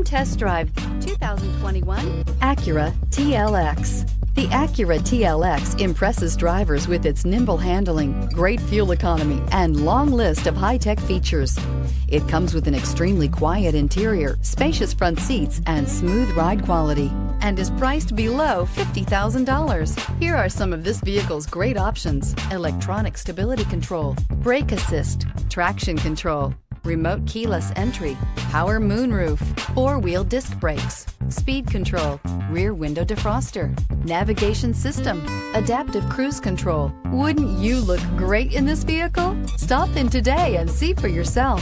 test drive 2021 Acura TLX. The Acura TLX impresses drivers with its nimble handling, great fuel economy, and long list of high-tech features. It comes with an extremely quiet interior, spacious front seats, and smooth ride quality, and is priced below $50,000. Here are some of this vehicle's great options: electronic stability control, brake assist, traction control, remote keyless entry, power moonroof, four-wheel disc brakes, speed control, rear window defroster, navigation system, adaptive cruise control. Wouldn't you look great in this vehicle? Stop in today and see for yourself.